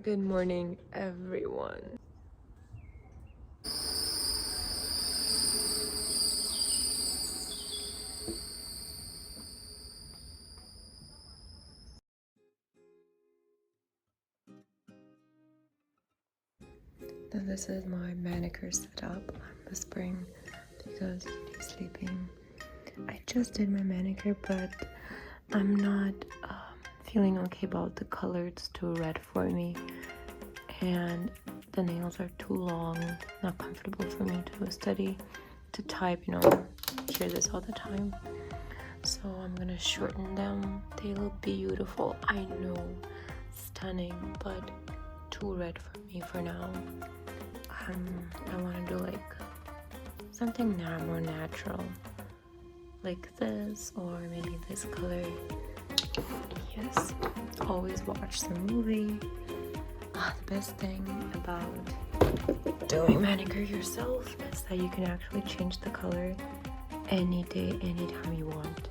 Good morning, everyone. So this is my manicure setup. I'm whispering because he's sleeping. I just did my manicure, but I'm not feeling okay about the color. It's too red for me, and the nails are too long. Not comfortable for me to study, to type. Hear this all the time. So I'm gonna shorten them. They look beautiful. I know, stunning, but too red for me for now. I want to do like something more natural, like this, or maybe this color. Yes, always watch the movie. The best thing about doing manicure yourself is that you can actually change the color any day, anytime you want.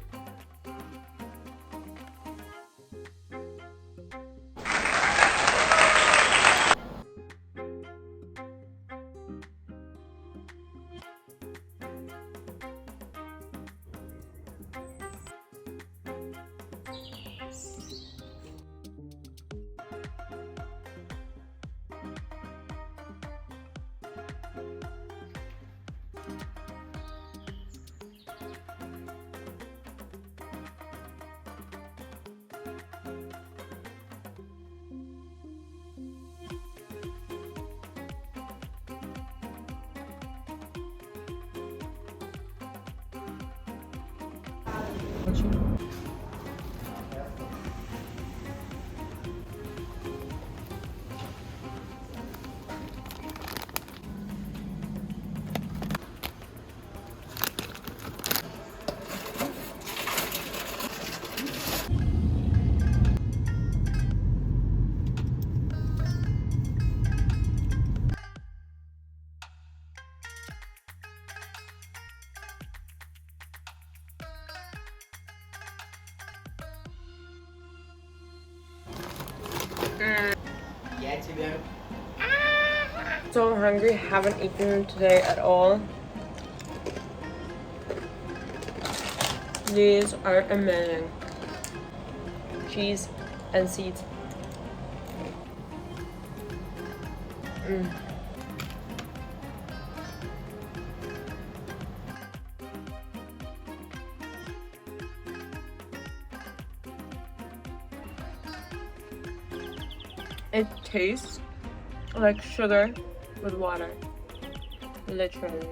So hungry, haven't eaten today at all. These are amazing. Cheese and seeds. It tastes like sugar with water, literally.